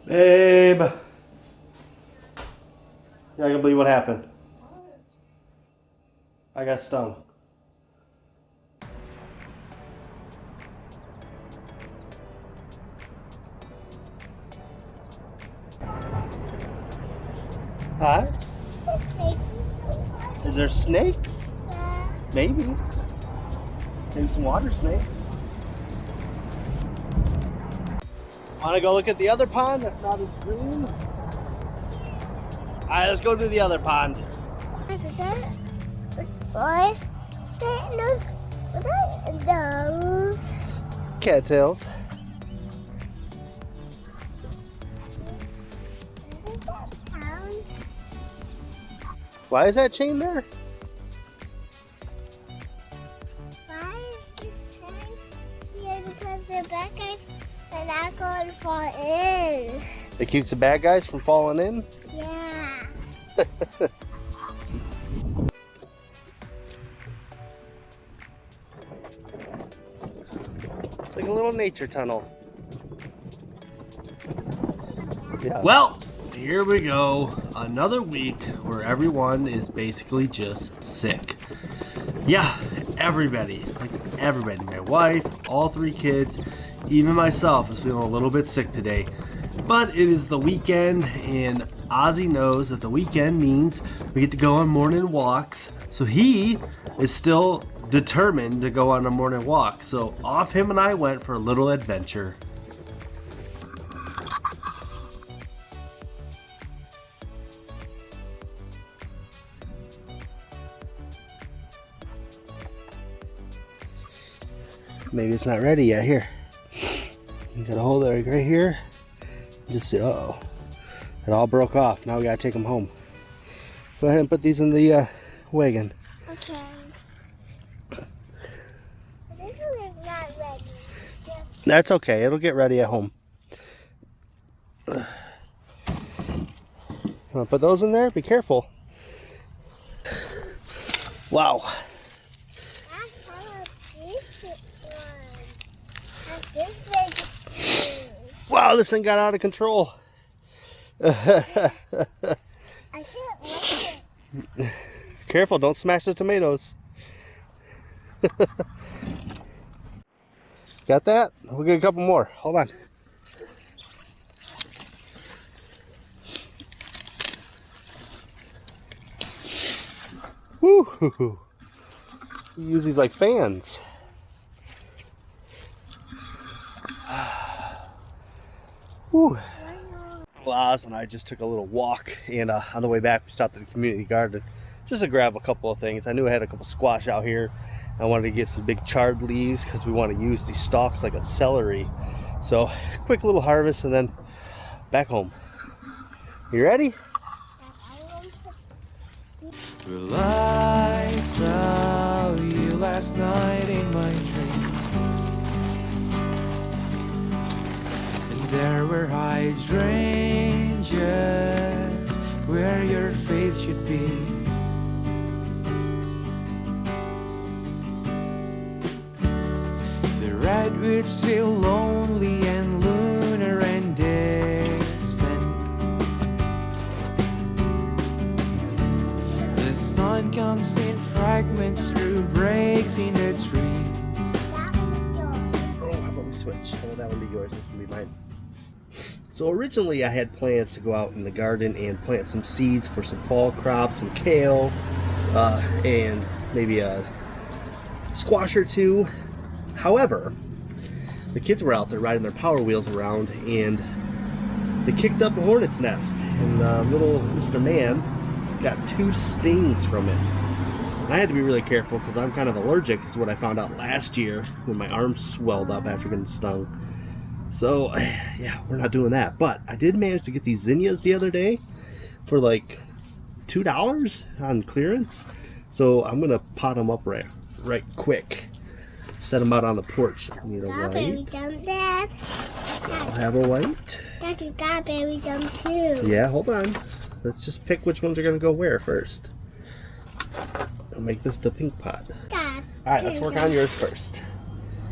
Babe. You're not gonna believe what happened. I got stung. Huh? Is there snakes? Yeah. Maybe. Maybe some water snakes. Wanna go look at the other pond that's not as green? Alright, let's go to the other pond. Those. Cattails. Why is that chain there? Why is this chain here? Because the bad guys are not going to fall in. It keeps the bad guys from falling in? Yeah. It's like a little nature tunnel. Yeah. Well, here we go. Another week where everyone is basically just sick. Yeah, everybody. Like everybody. My wife, all 3 kids, even myself is feeling a little bit sick today. But it is the weekend, and Ozzy knows that the weekend means we get to go on morning walks. So he is still determined to go on a morning walk. So off him and I went for a little adventure. Maybe it's not ready yet. Here, you gotta hold it right here. Just see. Uh-oh, it all broke off. Now we gotta take them home. Go ahead and put these in the wagon. Okay. This one is not ready. That's okay. It'll get ready at home. Wanna put those in there? Be careful. Wow. That's how this one. That's this big. Wow, this thing got out of control. I can't lift it. Careful, don't smash the tomatoes. Got that? We'll get a couple more. Hold on. Woo! Use these like fans. Whew. Oz and I just took a little walk, and on the way back we stopped at the community garden just to grab a couple of things. I knew I had a couple squash out here. I wanted to get some big charred leaves because we want to use these stalks like a celery. So quick little harvest and then back home. You ready? Well, I saw you last night in my dream, and there were hydrangeas where your face should be. The redwoods feel lonely and lunar and distant. The sun comes in fragments through breaks in the trees. Oh, how about we switch? Oh, that one be yours, this one be mine. So originally I had plans to go out in the garden and plant some seeds for some fall crops, some kale, and maybe a squash or two. However, the kids were out there riding their Power Wheels around and they kicked up a hornet's nest, and little Mr. Man got 2 stings from it. And I had to be really careful because I'm kind of allergic. Is what I found out last year when my arm swelled up after getting stung. So yeah, we're not doing that. But I did manage to get these zinnias the other day for like $2 on clearance. So I'm gonna pot them up right quick. Set them out on the porch. I need a white. Dad. I'll have a white. Dad, you got berry gum too. Yeah, hold on. Let's just pick which ones are gonna go where first. I'll make this the pink pot. Dad. Alright, let's work on yours first.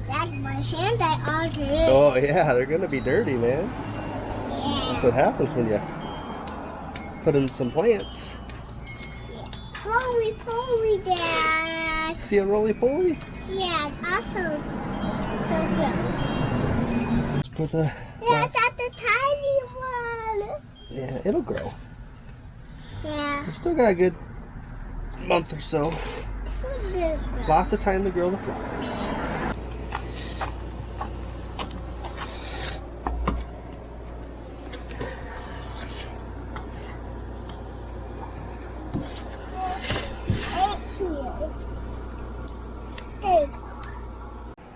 Dad, my hands are all dirty. Oh yeah, they're gonna be dirty, man. Yeah. That's what happens when you put in some plants. Roly-poly, Dad. See a roly-poly? Yeah, it's also so gross. Let's put the Yeah, that's the tiny one. yeah, it'll grow. Yeah. We've still got a good month or so. So big. Lots of time to grow the flowers.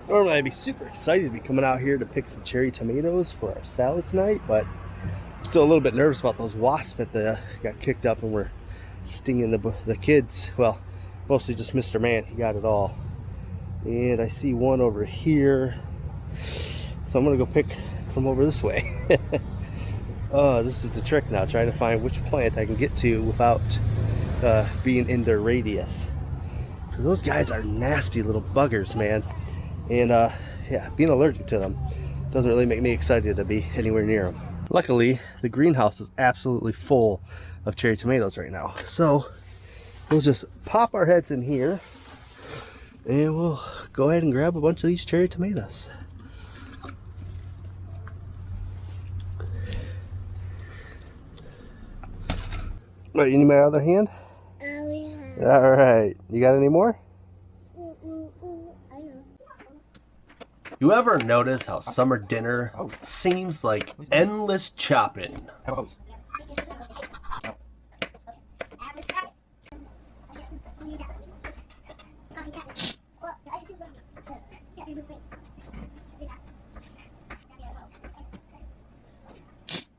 Normally I'd be super excited to be coming out here to pick some cherry tomatoes for our salad tonight, but I'm still a little bit nervous about those wasps that got kicked up and were stinging the kids. Well, mostly just Mr. Man, he got it all. And I see one over here, so I'm gonna go pick from over this way. Oh, this is the trick now, trying to find which plant I can get to without being in their radius. Those guys are nasty little buggers, man. And yeah, being allergic to them doesn't really make me excited to be anywhere near them. Luckily, the greenhouse is absolutely full of cherry tomatoes right now. So we'll just pop our heads in here and we'll go ahead and grab a bunch of these cherry tomatoes. All right, you need my other hand? Oh, yeah. All right, you got any more? I know. You ever notice how summer dinner seems like endless chopping?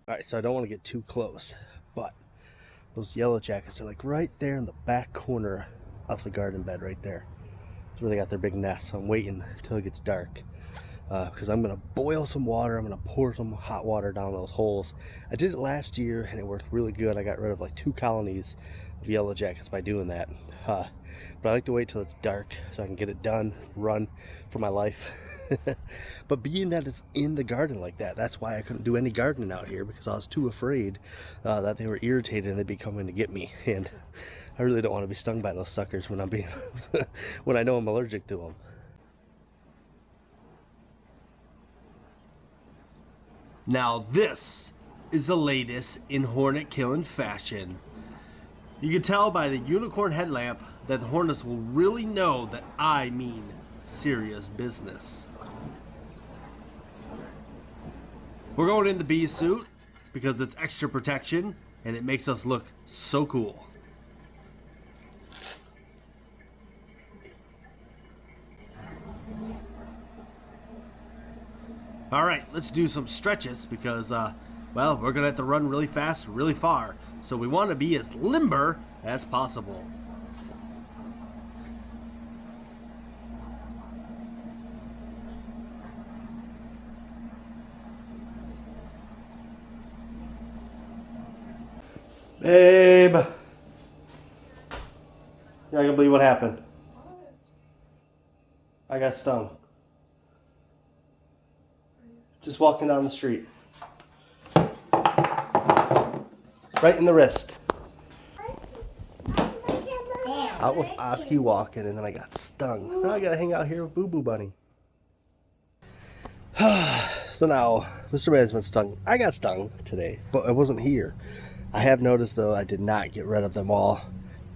Alright, so I don't want to get too close, but those yellow jackets are like right there in the back corner of the garden bed right there. That's where they got their big nest, so I'm waiting until it gets dark. Because I'm going to boil some water, I'm going to pour some hot water down those holes. I did it last year and it worked really good. I got rid of like 2 colonies of yellow jackets by doing that. But I like to wait till it's dark so I can get it done, run for my life. But being that it's in the garden like that, that's why I couldn't do any gardening out here, because I was too afraid that they were irritated and they'd be coming to get me. And I really don't want to be stung by those suckers when I'm being when I know I'm allergic to them. Now this is the latest in Hornet killing fashion. You can tell by the unicorn headlamp that the Hornets will really know that I mean serious business. We're going in the bee suit because it's extra protection and it makes us look so cool. Alright, let's do some stretches because, well, we're going to have to run really fast, really far. So we want to be as limber as possible. Babe! You're not going to believe what happened. I got stung. Just walking down the street. Right in the wrist. Out with Oski walking and then I got stung. Now I gotta hang out here with Boo Boo Bunny. So now, Mr. Man's been stung. I got stung today, but I wasn't here. I have noticed though I did not get rid of them all.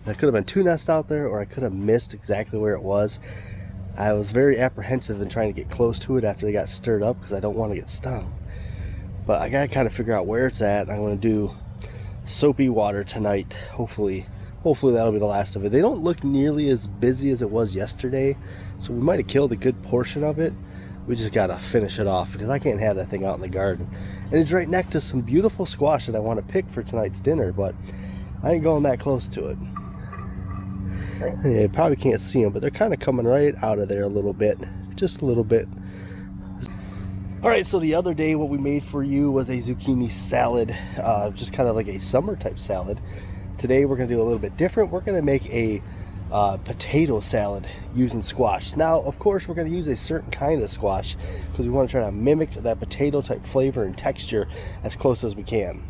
There could have been 2 nests out there, or I could have missed exactly where it was. I was very apprehensive in trying to get close to it after they got stirred up because I don't want to get stung. But I gotta kind of figure out where it's at. I'm gonna do soapy water tonight. Hopefully that'll be the last of it. They don't look nearly as busy as it was yesterday, so we might have killed a good portion of it. We just gotta finish it off because I can't have that thing out in the garden. And it's right next to some beautiful squash that I want to pick for tonight's dinner, but I ain't going that close to it. Yeah, you probably can't see them, but they're kind of coming right out of there a little bit. Just a little bit. Alright, so the other day what we made for you was a zucchini salad. Just kind of like a summer type salad. Today we're going to do a little bit different. We're going to make a potato salad using squash. Now, of course, we're going to use a certain kind of squash because we want to try to mimic that potato type flavor and texture as close as we can.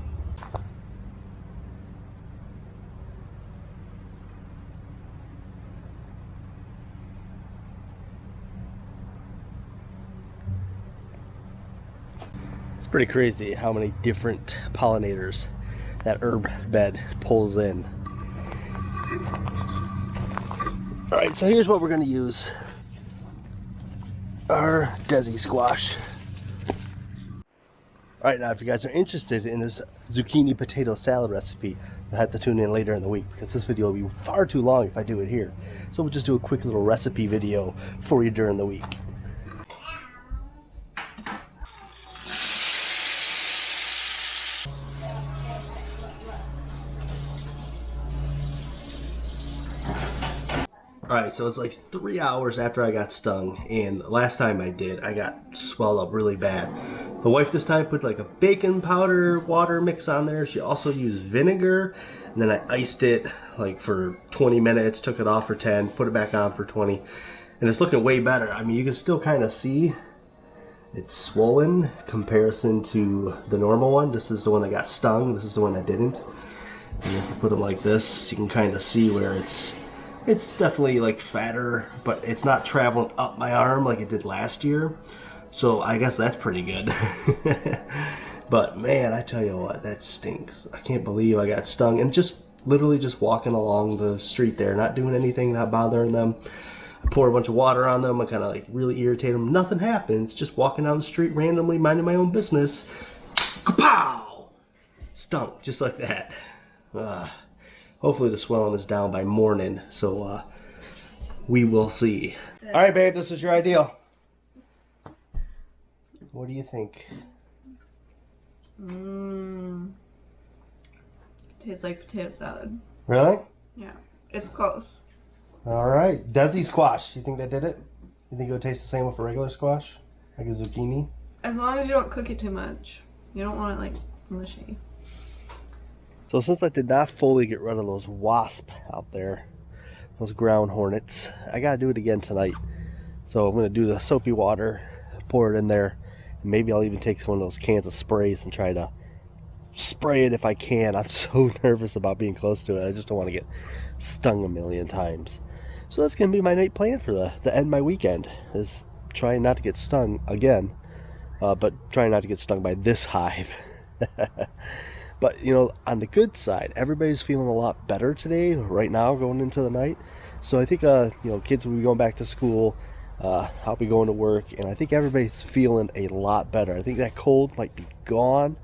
It's pretty crazy how many different pollinators that herb bed pulls in. Alright, so here's what we're going to use. Our Desi squash. Alright, now if you guys are interested in this zucchini potato salad recipe, you'll have to tune in later in the week because this video will be far too long if I do it here. So we'll just do a quick little recipe video for you during the week. Alright, so it's like 3 hours after I got stung, and last time I did, I got swelled up really bad. The wife this time put like a baking powder water mix on there. She also used vinegar, and then I iced it like for 20 minutes, took it off for 10, put it back on for 20, and it's looking way better. I mean, you can still kind of see it's swollen comparison to the normal one. This is the one that got stung, this is the one that didn't. And if you put them like this, you can kind of see where it's definitely like fatter, but it's not traveling up my arm like it did last year. So I guess that's pretty good. But man, I tell you what, that stinks. I can't believe I got stung, and just literally just walking along the street there, not doing anything, not bothering them. I pour a bunch of water on them, I kind of like really irritate them. Nothing happens, just walking down the street randomly, minding my own business. Kapow! Stunk, just like that. Hopefully the swelling is down by morning, so we will see. All right, babe, this is your ideal. What do you think? Tastes like potato salad. Really? Yeah, it's close. All right, Desi squash. You think that did it? You think it would taste the same with a regular squash, like a zucchini? As long as you don't cook it too much. You don't want it like mushy. So since I did not fully get rid of those wasps out there, those ground hornets, I gotta do it again tonight. So I'm gonna do the soapy water, pour it in there, and maybe I'll even take one of those cans of sprays and try to spray it if I can. I'm so nervous about being close to it. I just don't want to get stung a million times. So that's gonna be my night plan for the end of my weekend, is trying not to get stung again, but trying not to get stung by this hive. But, you know, on the good side, everybody's feeling a lot better today, right now, going into the night. So I think, you know, kids will be going back to school, I'll be going to work, and I think everybody's feeling a lot better. I think that cold might be gone,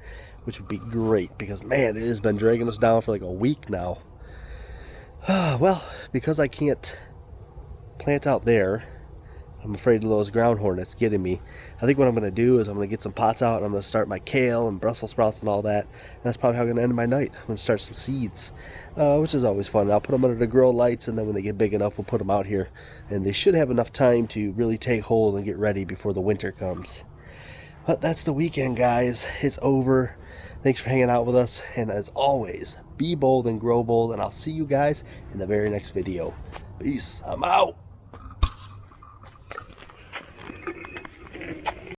which would be great, because, man, it has been dragging us down for like a week now. Well, because I can't plant out there, I'm afraid of those ground hornets getting me. I think what I'm going to do is I'm going to get some pots out and I'm going to start my kale and Brussels sprouts and all that. And that's probably how I'm going to end my night. I'm going to start some seeds, which is always fun. I'll put them under the grow lights, and then when they get big enough, we'll put them out here. And they should have enough time to really take hold and get ready before the winter comes. But that's the weekend, guys. It's over. Thanks for hanging out with us. And as always, be bold and grow bold. And I'll see you guys in the very next video. Peace. I'm out.